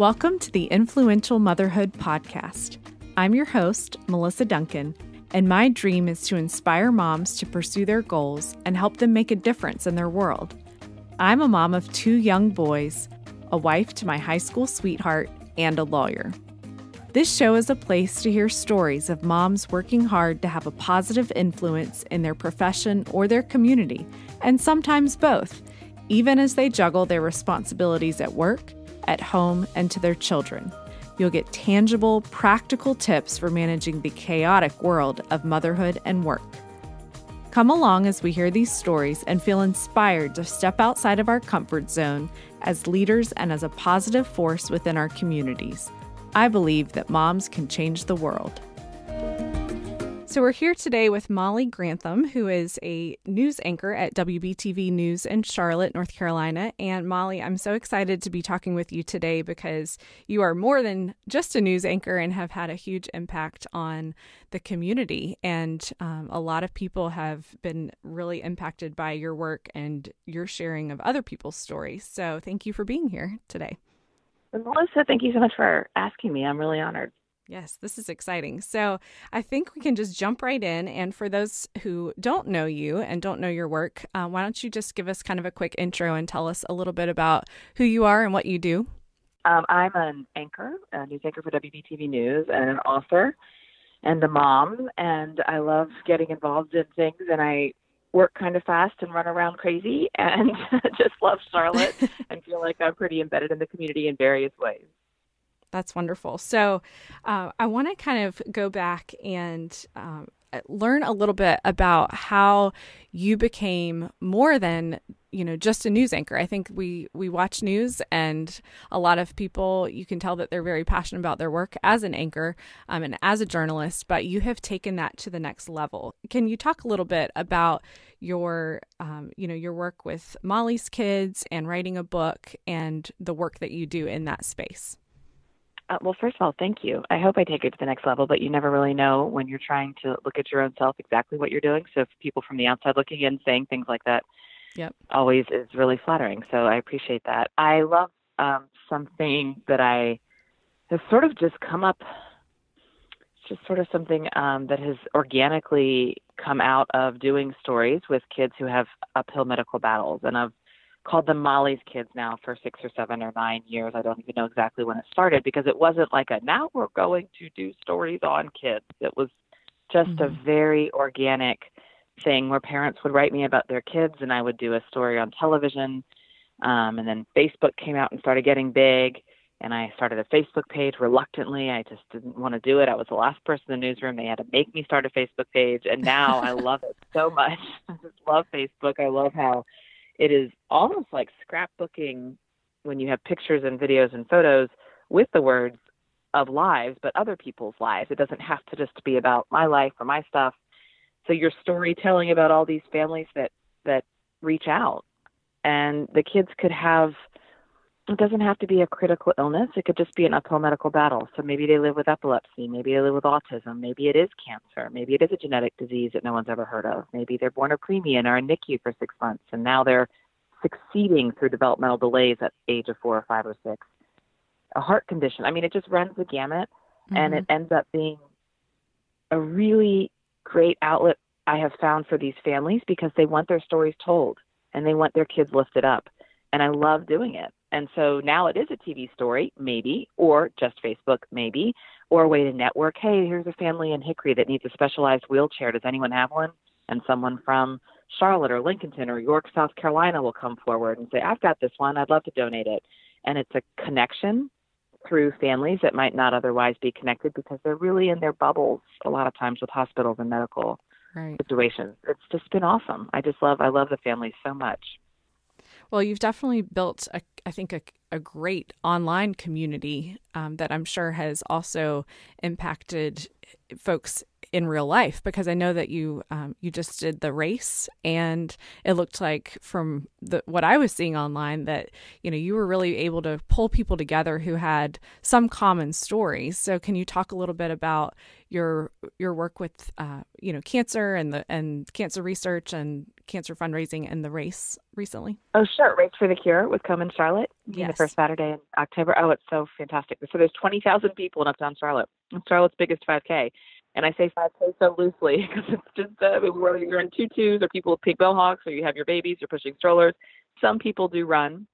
Welcome to the Influential Motherhood podcast. I'm your host, Melissa Duncan, and my dream is to inspire moms to pursue their goals and help them make a difference in their world. I'm a mom of 2 young boys, a wife to my high school sweetheart, and a lawyer. This show is a place to hear stories of moms working hard to have a positive influence in their profession or their community, and sometimes both, even as they juggle their responsibilities at work, at home, and to their children. You'll get tangible, practical tips for managing the chaotic world of motherhood and work. Come along as we hear these stories and feel inspired to step outside of our comfort zone as leaders and as a positive force within our communities. I believe that moms can change the world. So we're here today with Molly Grantham, who is a news anchor at WBTV News in Charlotte, North Carolina. And Molly, I'm so excited to be talking with you today because you are more than just a news anchor and have had a huge impact on the community. And a lot of people have been really impacted by your work and your sharing of other people's stories. So thank you for being here today. Melissa, thank you so much for asking me. I'm really honored. Yes, this is exciting. So I think we can just jump right in. And for those who don't know you and don't know your work, why don't you just give us kind of a quick intro and tell us a little bit about who you are and what you do? I'm an anchor, a news anchor for WBTV News, and an author and a mom. And I love getting involved in things, and I work kind of fast and run around crazy and just love Charlotte and feel like I'm pretty embedded in the community in various ways. That's wonderful. So I want to kind of go back and learn a little bit about how you became more than, just a news anchor. I think we watch news, and a lot of people, you can tell that they're very passionate about their work as an anchor and as a journalist, but you have taken that to the next level. Can you talk a little bit about your work with Molly's kids and writing a book and the work that you do in that space? Well, first of all, thank you. I hope I take it to the next level, but you never really know when you're trying to look at your own self exactly what you're doing. So if people from the outside looking in saying things like that, always is really flattering. So I appreciate that. I love something that has sort of just come up. It's just sort of something that has organically come out of doing stories with kids who have uphill medical battles. And I've called them Molly's kids now for 6 or 7 or 9 years. I don't even know exactly when it started because it wasn't like now we're going to do stories on kids. It was just a very organic thing where parents would write me about their kids and I would do a story on television. And then Facebook came out and started getting big. And I started a Facebook page reluctantly. I just didn't want to do it. I was the last person in the newsroom. They had to make me start a Facebook page. And now I love it so much. I just love Facebook. I love how it is almost like scrapbooking when you have pictures and videos and photos with the words of lives, but other people's lives. It doesn't have to just be about my life or my stuff. So you're storytelling about all these families that reach out. And the kids could have, it doesn't have to be a critical illness. It could just be an uphill medical battle. So maybe they live with epilepsy. Maybe they live with autism. Maybe it is cancer. Maybe it is a genetic disease that no one's ever heard of. Maybe they're born a preemie and are in NICU for 6 months, and now they're succeeding through developmental delays at the age of 4 or 5 or 6. A heart condition. I mean, it just runs the gamut, and it ends up being a really great outlet I have found for these families because they want their stories told, and they want their kids lifted up. And I love doing it. And so now it is a TV story, maybe, or just Facebook, maybe, or a way to network. Hey, here's a family in Hickory that needs a specialized wheelchair. Does anyone have one? And someone from Charlotte or Lincolnton or York, South Carolina will come forward and say, I've got this one. I'd love to donate it. And it's a connection through families that might not otherwise be connected because they're really in their bubbles a lot of times with hospitals and medical situations. It's just been awesome. I love the families so much. Well, you've definitely built, I think, a great online community that I'm sure has also impacted folks in real life, because I know that you just did the race, and it looked like from what I was seeing online that you were really able to pull people together who had some common stories. So can you talk a little bit about your work with cancer and cancer research and cancer fundraising and the race recently? Oh, sure. Race for the Cure with Come in Charlotte. You mean the first Saturday in October? Oh, it's so fantastic. So there's 20,000 people in Uptown Charlotte. It's Charlotte's biggest 5K. And I say 5K so loosely because it's just whether you're in tutus or people with pink mohawks or you have your babies, you're pushing strollers. Some people do run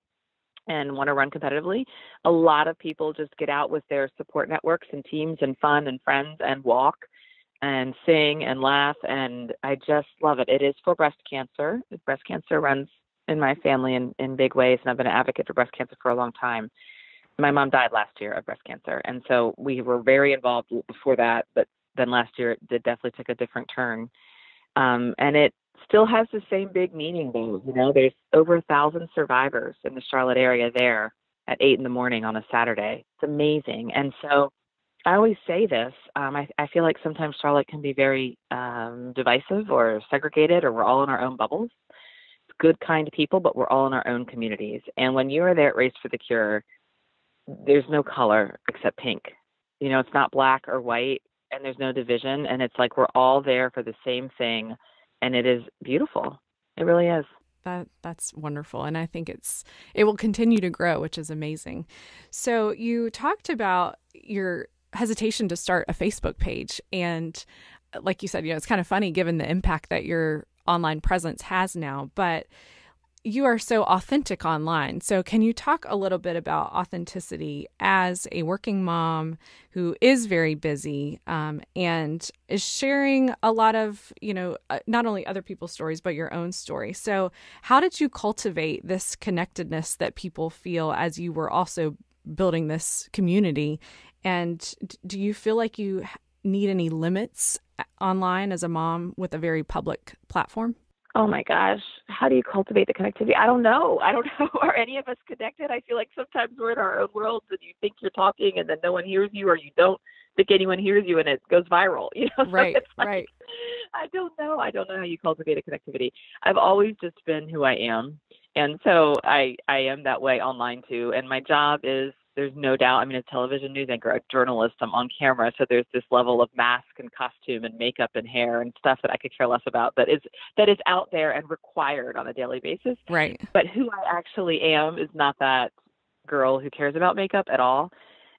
and want to run competitively. A lot of people just get out with their support networks and teams and fun and friends and walk and sing and laugh. And I just love it. It is for breast cancer. Breast cancer runs in my family in big ways. And I've been an advocate for breast cancer for a long time. My mom died last year of breast cancer. And so we were very involved before that, but then last year it definitely took a different turn. And it still has the same big meaning though. You know, there's over 1,000 survivors in the Charlotte area there at 8 a.m. on a Saturday. It's amazing. And so I always say this, I feel like sometimes Charlotte can be very divisive or segregated, or we're all in our own bubbles. It's good, kind people, but we're all in our own communities. And when you are there at Race for the Cure, there's no color except pink. You know, it's not black or white, and there's no division. And it's like we're all there for the same thing. And it is beautiful. It really is. That's wonderful. And I think it will continue to grow, which is amazing. So you talked about your hesitation to start a Facebook page. And like you said, you know, it's kind of funny given the impact that your online presence has now, but you are so authentic online. So can you talk a little bit about authenticity as a working mom who is very busy and is sharing a lot of, you know, not only other people's stories, but your own story. So how did you cultivate this connectedness that people feel as you were also building this community? And do you feel like you need any limits online as a mom with a very public platform? Oh my gosh, how do you cultivate the connectivity? I don't know. Are any of us connected? I feel like sometimes we're in our own worlds and you think you're talking and then no one hears you, or you don't think anyone hears you and it goes viral. You know, right, so it's like, right. I don't know how you cultivate a connectivity. I've always just been who I am. And so I am that way online too. And my job is, there's no doubt, I mean, a television news anchor, a journalist, I'm on camera. So there's this level of mask and costume and makeup and hair and stuff that I could care less about that is out there and required on a daily basis. Right. But who I actually am is not that girl who cares about makeup at all.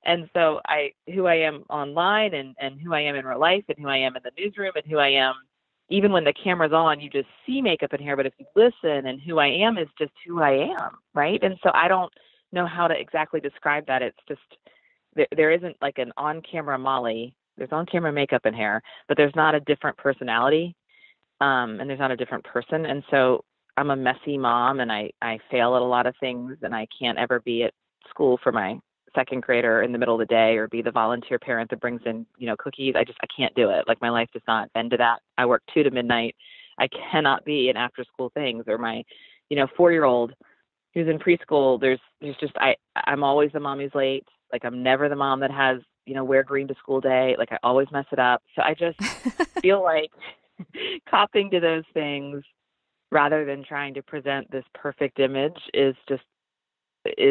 And so who I am online and who I am in real life and who I am in the newsroom and who I am, even when the camera's on, you just see makeup and hair. But if you listen, and who I am is just who I am. Right. And so I don't know how to exactly describe that. It's just, there isn't like an on-camera Molly. There's on-camera makeup and hair, but there's not a different personality, and there's not a different person. And so I'm a messy mom, and I fail at a lot of things, and I can't ever be at school for my second grader in the middle of the day, or be the volunteer parent that brings in, you know, cookies. I can't do it. Like, my life does not bend to that. I work 2 to midnight. I cannot be in after-school things, or my, 4-year-old who's in preschool. There's just, I'm always the mom who's late. Like, I'm never the mom that has, wear green to school day. Like, I always mess it up. So I just feel like copping to those things rather than trying to present this perfect image is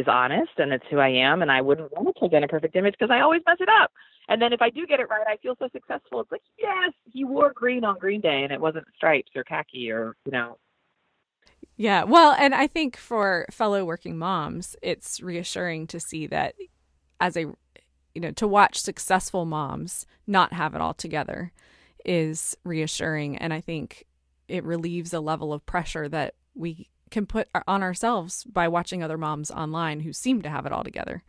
honest, and it's who I am. And I wouldn't want to present a perfect image because I always mess it up. And then if I do get it right, I feel so successful. It's like, yes, he wore green on Green Day and it wasn't stripes or khaki or. Yeah. Well, and I think for fellow working moms, it's reassuring to see that to watch successful moms not have it all together is reassuring. And I think it relieves a level of pressure that we can put on ourselves by watching other moms online who seem to have it all together.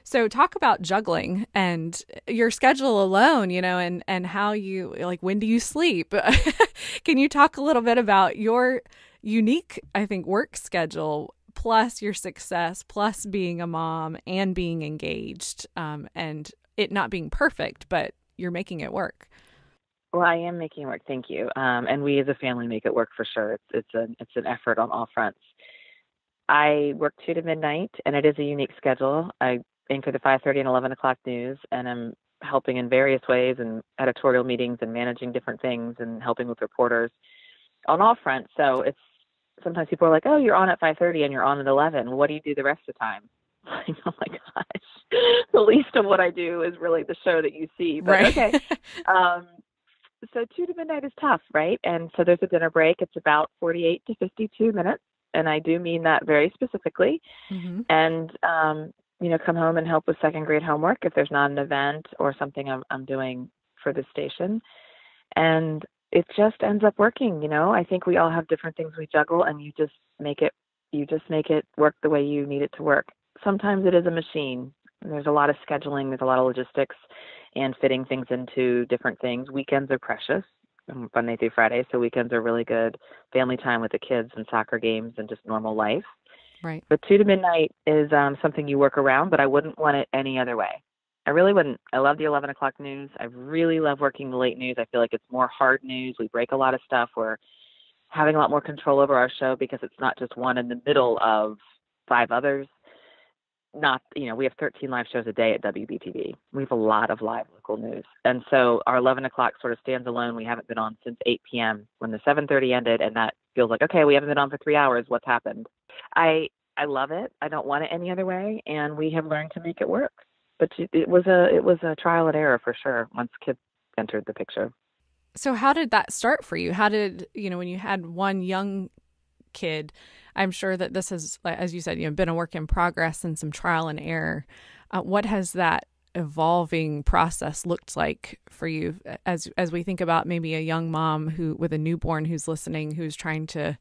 So talk about juggling and your schedule alone, and how you, like, when do you sleep? Can you talk a little bit about your unique, I think, work schedule, plus your success, plus being a mom and being engaged, and it not being perfect, but you're making it work? Well, I am making it work. Thank you. And we as a family make it work for sure. It's an effort on all fronts. I work 2 to midnight, and it is a unique schedule. I anchor the 5:30 and 11 o'clock news, and I'm helping in various ways and editorial meetings and managing different things and helping with reporters on all fronts. So it's, sometimes people are like, oh, you're on at 5:30 and you're on at 11. What do you do the rest of the time? Like, oh my gosh, the least of what I do is really the show that you see. But right. Okay. So 2 to midnight is tough, right? And so there's a dinner break. It's about 48 to 52 minutes. and I do mean that very specifically, and, come home and help with second grade homework if there's not an event or something I'm doing for the station. And it just ends up working. I think we all have different things we juggle, and you just make it work the way you need it to work. Sometimes it is a machine. There's a lot of scheduling, there's a lot of logistics and fitting things into different things. Weekends are precious, Monday through Friday, so weekends are really good family time with the kids and soccer games and just normal life. Right. But 2 to midnight is something you work around, but I wouldn't want it any other way. I really wouldn't. I love the 11 o'clock news. I really love working the late news. I feel like it's more hard news. We break a lot of stuff. We're having a lot more control over our show because it's not just one in the middle of 5 others. We have 13 live shows a day at WBTV. We have a lot of live local news. And so our 11 o'clock sort of stands alone. We haven't been on since 8 p.m. when the 7:30 ended, and that feels like, okay, we haven't been on for 3 hours. What's happened? I love it. I don't want it any other way, and we have learned to make it work. But it was a trial and error for sure once kids entered the picture. So how did that start for you? How did, when you had one young kid, I'm sure that this has, as you said, been a work in progress and some trial and error. What has that evolving process looked like for you as we think about maybe a young mom with a newborn who's listening, who's trying to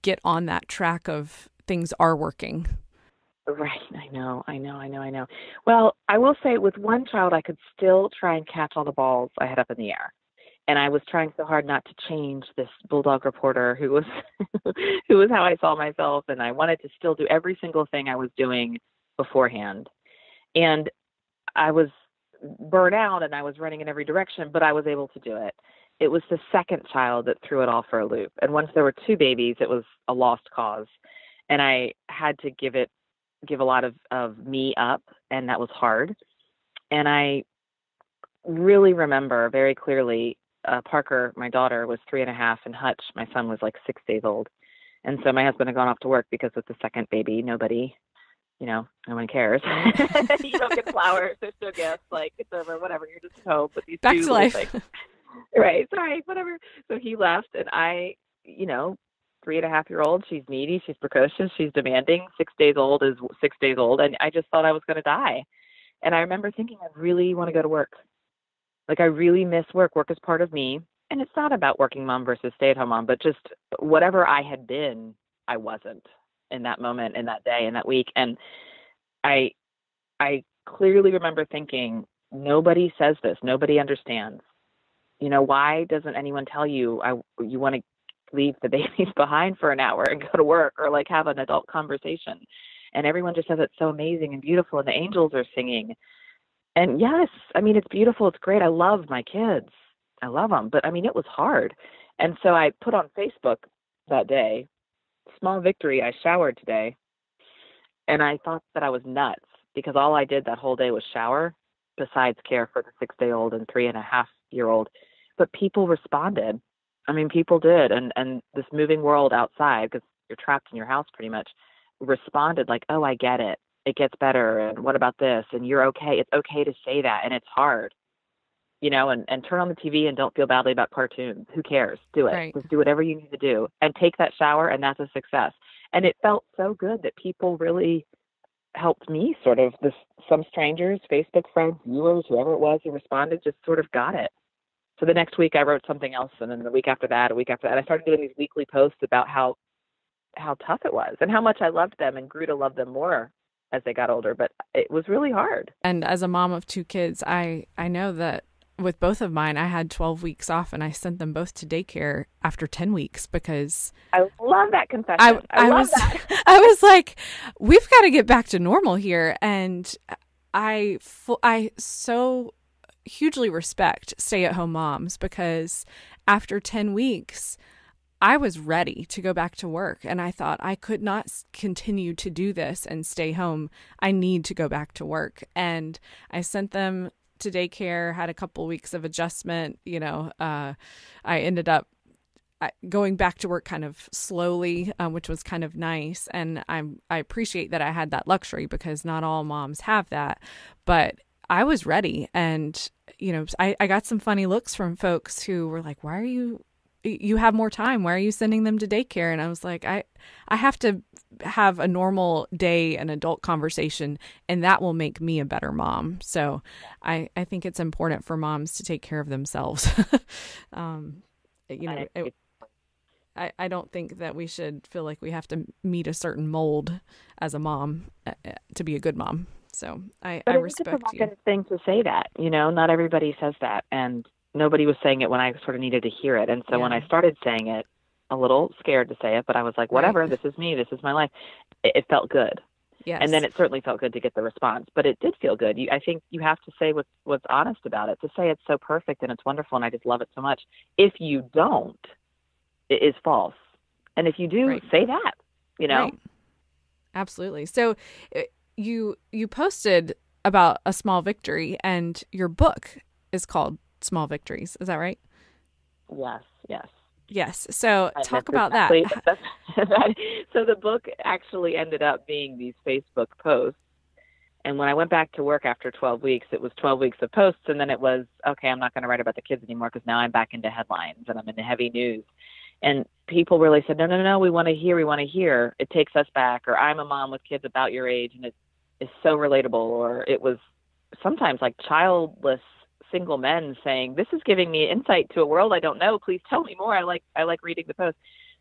get on that track of things are working? Right. I know. Well, I will say with one child, I could still try and catch all the balls I had up in the air. And I was trying so hard not to change this bulldog reporter who was how I saw myself. And I wanted to still do every single thing I was doing beforehand. And I was burnt out and I was running in every direction, but I was able to do it. It was the second child that threw it all for a loop. And once there were 2 babies, it was a lost cause. And I had to give a lot of me up, and that was hard. And I really remember very clearly, Parker, my daughter, was 3.5, and Hutch, my son, was like 6 days old. And so my husband had gone off to work because with the second baby, no one cares. You don't get flowers, there's no gifts, like it's over, whatever, you're just home. But these back 2 to life. Right, sorry, whatever. So he left, and I, 3.5-year-old, she's needy, she's precocious, she's demanding. 6 days old is 6 days old, and I just thought I was going to die. And I remember thinking, I really want to go to work. Like, I really miss work. Work is part of me. And it's not about working mom versus stay-at-home mom, but just whatever I had been, I wasn't in that moment, in that day, in that week. And I clearly remember thinking, nobody says this. Nobody understands. Why doesn't anyone tell you you want to leave the babies behind for an hour and go to work, or like have an adult conversation? And everyone just says it's so amazing and beautiful, and the angels are singing. And yes, it's beautiful. It's great. I love my kids. I love them. But it was hard. And so I put on Facebook that day, small victory, I showered today. And I thought that I was nuts because all I did that whole day was shower, besides care for the 6-day-old and 3.5-year-old. But people responded. People did. And this moving world outside, because you're trapped in your house pretty much, responded like, oh, I get it. It gets better. And what about this? And you're okay. It's okay to say that. And it's hard, and turn on the TV and don't feel badly about cartoons. Who cares? Do it. Right. Just do whatever you need to do and take that shower. And that's a success. And it felt so good that people really helped me sort of some strangers, Facebook friends, viewers, whoever it was who responded, just sort of got it. So the next week I wrote something else. And then the week after that, I started doing these weekly posts about how tough it was and how much I loved them and grew to love them more as they got older. But it was really hard. And as a mom of 2 kids, I know that with both of mine, I had 12 weeks off and I sent them both to daycare after 10 weeks because I love that confession. I love that. I was like, we've got to get back to normal here. And I so hugely respect stay-at-home moms because after 10 weeks, I was ready to go back to work. And I thought I could not continue to do this and stay home. I need to go back to work. And I sent them to daycare, had a couple weeks of adjustment. I ended up going back to work kind of slowly, which was kind of nice. And I appreciate that I had that luxury because not all moms have that. But I was ready. And, I got some funny looks from folks who were like, why are you you have more time. Why are you sending them to daycare? And I was like, I have to have a normal day, an adult conversation, and that will make me a better mom. So I think it's important for moms to take care of themselves. I don't think that we should feel like we have to meet a certain mold as a mom to be a good mom. So I respect you. It's a provocative thing to say that, not everybody says that. And nobody was saying it when I sort of needed to hear it. And so when I started saying it, a little scared to say it, but I was like, whatever, This is me. This is my life. It felt good. Yes. And then it certainly felt good to get the response, but it did feel good. I think you have to say what's honest about it. To say it's so perfect and it's wonderful and I just love it so much. If you don't, it is false. And if you do, say that, Right. Absolutely. So you posted about a small victory, and your book is called Small Victories. Is that right? Yes. So talk about that. So the book actually ended up being these Facebook posts. And when I went back to work after 12 weeks, it was 12 weeks of posts. And then it was, okay, I'm not going to write about the kids anymore because now I'm back into headlines and I'm into heavy news. And people really said, no, we want to hear. It takes us back. Or I'm a mom with kids about your age and it is so relatable. Or it was sometimes like childless single men saying, this is giving me insight to a world I don't know. Please tell me more. I like reading the post.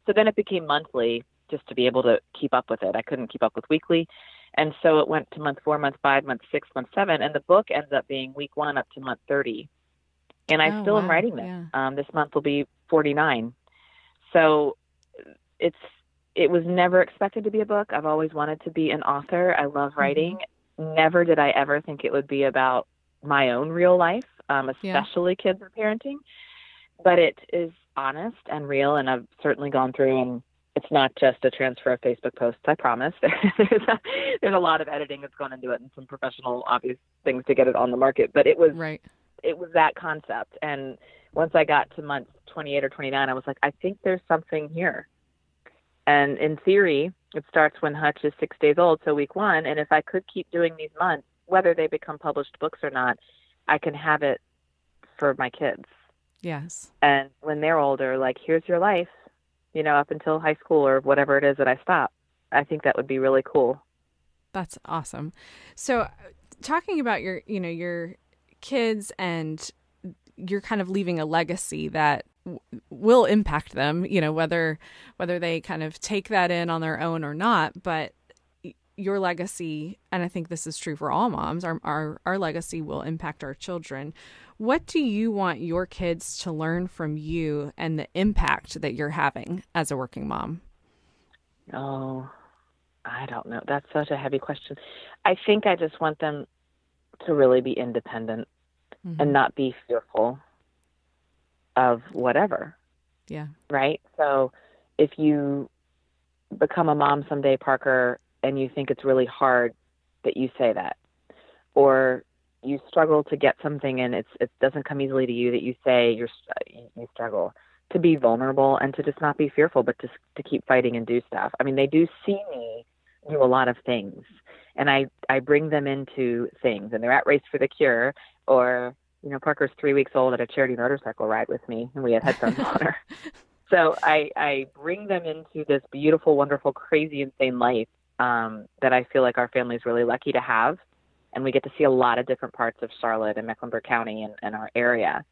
So then it became monthly just to be able to keep up with it. I couldn't keep up with weekly. And so it went to month 4, month 5, month 6, month 7. And the book ends up being week 1 up to month 30. And I still am writing them. Yeah. This month will be 49. So it was never expected to be a book. I've always wanted to be an author. I love writing. Mm-hmm. Never did I ever think it would be about my own real life, especially kids or parenting. But it is honest and real, and I've certainly gone through, and it's not just a transfer of Facebook posts, I promise. There's a lot of editing that's gone into it and some professional, obvious things to get it on the market. But it was that concept. And once I got to month 28 or 29, I was like, I think there's something here. And in theory, it starts when Hutch is 6 days old, so week 1. And if I could keep doing these months, whether they become published books or not, I can have it for my kids. Yes. And when they're older, like, here's your life, up until high school or whatever it is that I stop. I think that would be really cool. That's awesome. So talking about your kids, and you're kind of leaving a legacy that will impact them, whether they kind of take that in on their own or not, but your legacy, and I think this is true for all moms, our legacy will impact our children. What do you want your kids to learn from you and the impact that you're having as a working mom? Oh, I don't know. That's such a heavy question. I think I just want them to really be independent and not be fearful of whatever. Yeah. Right? So if you become a mom someday, Parker, and you think it's really hard that you say that, or you struggle to get something and it doesn't come easily to you, that you say you struggle, to be vulnerable and to just not be fearful, but to keep fighting and do stuff. I mean, they do see me do a lot of things, and I bring them into things, and they're at Race for the Cure, or, Parker's 3 weeks old at a charity motorcycle ride with me, and we had headphones on her. So I bring them into this beautiful, wonderful, crazy, insane life that I feel like our family is really lucky to have. And we get to see a lot of different parts of Charlotte and Mecklenburg County and our area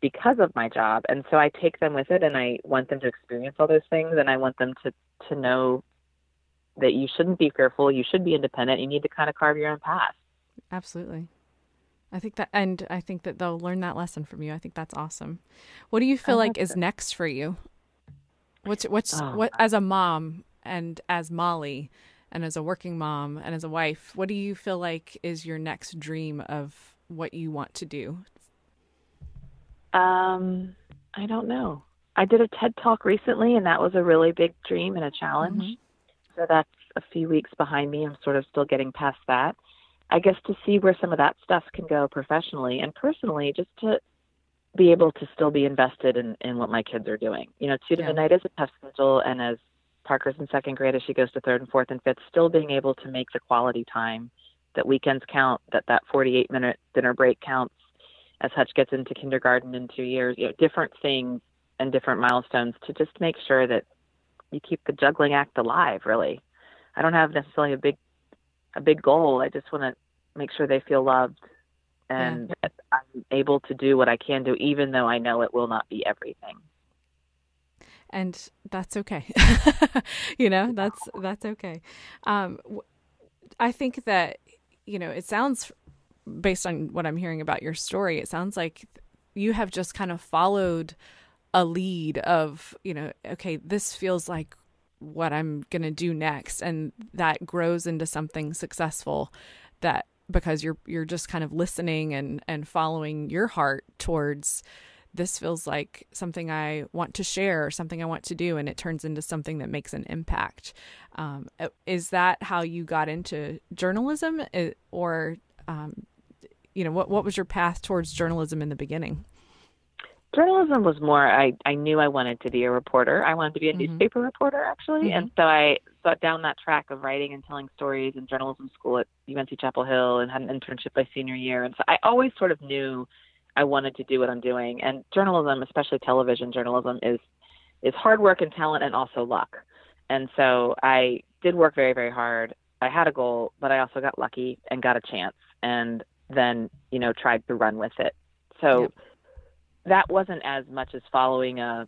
because of my job. And so I take them with it, and I want them to experience all those things. And I want them to know that you shouldn't be fearful. You should be independent. You need to kind of carve your own path. Absolutely. I think that they'll learn that lesson from you. I think that's awesome. What do you feel like is next for you? What as a mom and as Molly and as a working mom and as a wife, what do you feel like is your next dream of what you want to do? I don't know. I did a TED Talk recently, and that was a really big dream and a challenge. Mm-hmm. So that's a few weeks behind me. I'm sort of still getting past that. I guess to see where some of that stuff can go professionally and personally, just to be able to still be invested in what my kids are doing. 2 to midnight is a tough schedule, and as Parker's in 2nd grade, as she goes to 3rd and 4th and 5th, still being able to make the quality time, that weekends count, that 48-minute dinner break counts, as Hutch gets into kindergarten in 2 years, different things and different milestones to just make sure that you keep the juggling act alive, really. I don't have necessarily a big goal. I just want to make sure they feel loved and that I'm able to do what I can do, even though I know it will not be everything. And that's okay. You know, that's okay. I think that, you know, it sounds, based on what I'm hearing about your story, it sounds like you have just kind of followed a lead of, you know, okay, this feels like what I'm going to do next. And that grows into something successful, that because you're just kind of listening and following your heart towards, this feels like something I want to share or something I want to do. And it turns into something that makes an impact. Is that how you got into journalism, or, you know, what was your path towards journalism in the beginning? Journalism was more, I knew I wanted to be a reporter. I wanted to be a newspaper reporter, actually. And so I got down that track of writing and telling stories in journalism school at UNC Chapel Hill, and had an internship my senior year. And so I always sort of knew I wanted to do what I'm doing. And journalism, especially television journalism, is hard work and talent and also luck. And so I did work very, very hard. I had a goal, but I also got lucky and got a chance, and then, you know, tried to run with it. So that wasn't as much as following a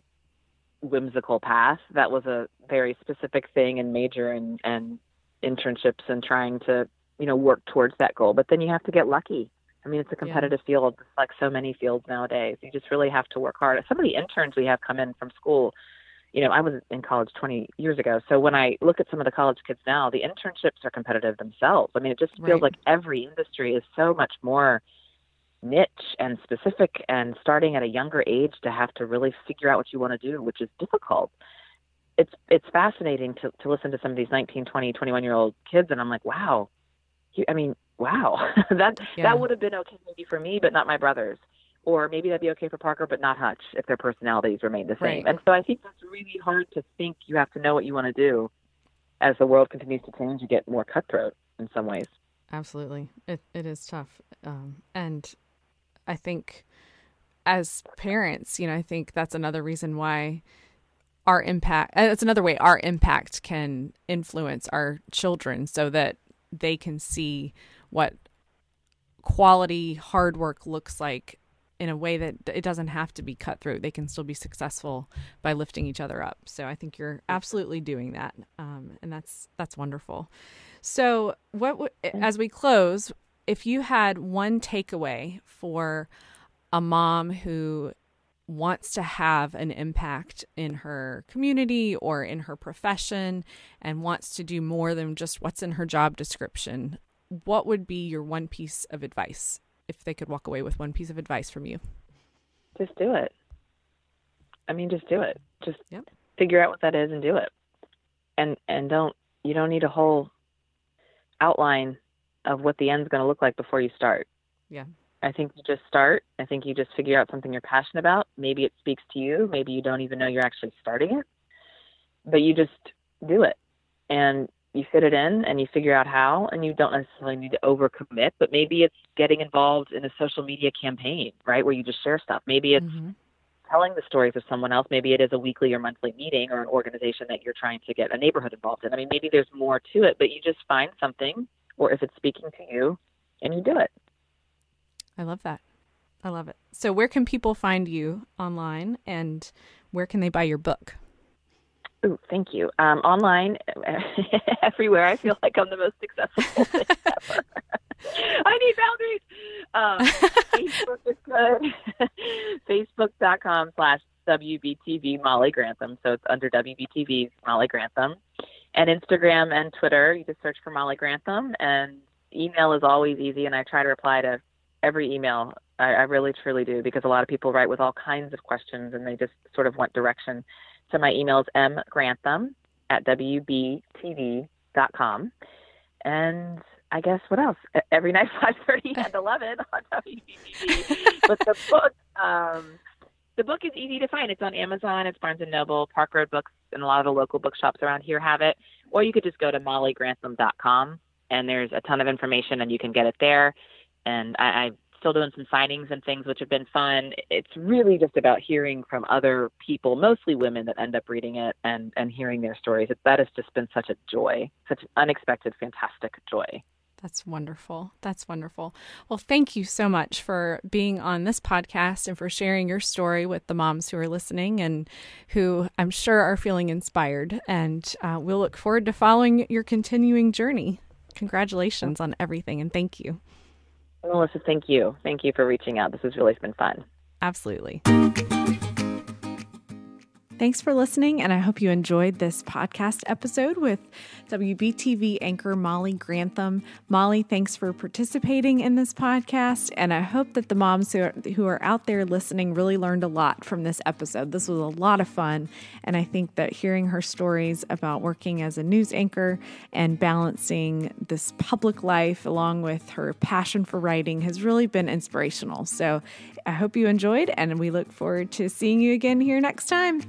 whimsical path. That was a very specific thing, and major and internships and trying to, you know, work towards that goal. But then you have to get lucky. I mean, it's a competitive field, like so many fields nowadays. You just really have to work hard. Some of the interns we have come in from school, you know, I was in college 20 years ago. So when I look at some of the college kids now, the internships are competitive themselves. I mean, it just feels like every industry is so much more niche and specific, and starting at a younger age to have to really figure out what you want to do, which is difficult. It's fascinating to listen to some of these 19, 20, 21-year-old kids, and I'm like, wow. Wow. That would have been okay maybe for me, but not my brothers. Or maybe that'd be okay for Parker, but not Hutch, if their personalities remain the same. Right. And so I think that's really hard to think you have to know what you want to do. As the world continues to change, you get more cutthroat in some ways. Absolutely. It is tough. And I think as parents, you know, I think that's another reason why it's another way our impact can influence our children, so that they can see what quality hard work looks like in a way that it doesn't have to be cutthroat. They can still be successful by lifting each other up. So I think you're absolutely doing that. And that's wonderful. So as we close, if you had one takeaway for a mom who wants to have an impact in her community or in her profession and wants to do more than just what's in her job description, what would be your one piece of advice, if they could walk away with one piece of advice from you? Just do it. I mean, just do it. Just figure out what that is and do it. And you don't need a whole outline of what the end's going to look like before you start. Yeah. I think you just start. I think you just figure out something you're passionate about. Maybe it speaks to you. Maybe you don't even know you're actually starting it, but you just do it, and you fit it in, and you figure out how, and you don't necessarily need to overcommit, but maybe it's getting involved in a social media campaign, right? Where you just share stuff. Maybe it's telling the stories of someone else. Maybe it is a weekly or monthly meeting or an organization that you're trying to get a neighborhood involved in. I mean, maybe there's more to it, but you just find something, or if it's speaking to you, and you do it. I love that. I love it. So where can people find you online, and where can they buy your book? Ooh, thank you. Online, everywhere. I feel like I'm the most accessible thing ever. I need boundaries. Facebook is good. Facebook.com/WBTV Molly Grantham. So it's under WBTV's Molly Grantham. And Instagram and Twitter, you just search for Molly Grantham. And email is always easy, and I try to reply to every email. I really, truly do, because a lot of people write with all kinds of questions, and they just sort of want direction. So my email is mgrantham@wbtv.com. And I guess what else? Every night, 5:30 and 11 on WBTV. But the book is easy to find. It's on Amazon. It's Barnes & Noble, Park Road Books, and a lot of the local bookshops around here have it. Or you could just go to mollygrantham.com, and there's a ton of information, and you can get it there. And I still doing some signings and things, which have been fun. It's really just about hearing from other people, mostly women, that end up reading it and hearing their stories. That has just been such a joy, such an unexpected, fantastic joy. That's wonderful. That's wonderful. Well, thank you so much for being on this podcast and for sharing your story with the moms who are listening and who I'm sure are feeling inspired. And we'll look forward to following your continuing journey. Congratulations on everything, and thank you. Melissa, thank you. Thank you for reaching out. This has really been fun. Absolutely. Thanks for listening, and I hope you enjoyed this podcast episode with WBTV anchor Molly Grantham. Molly, thanks for participating in this podcast, and I hope that the moms who are out there listening really learned a lot from this episode. This was a lot of fun, and I think that hearing her stories about working as a news anchor and balancing this public life along with her passion for writing has really been inspirational. So I hope you enjoyed, and we look forward to seeing you again here next time.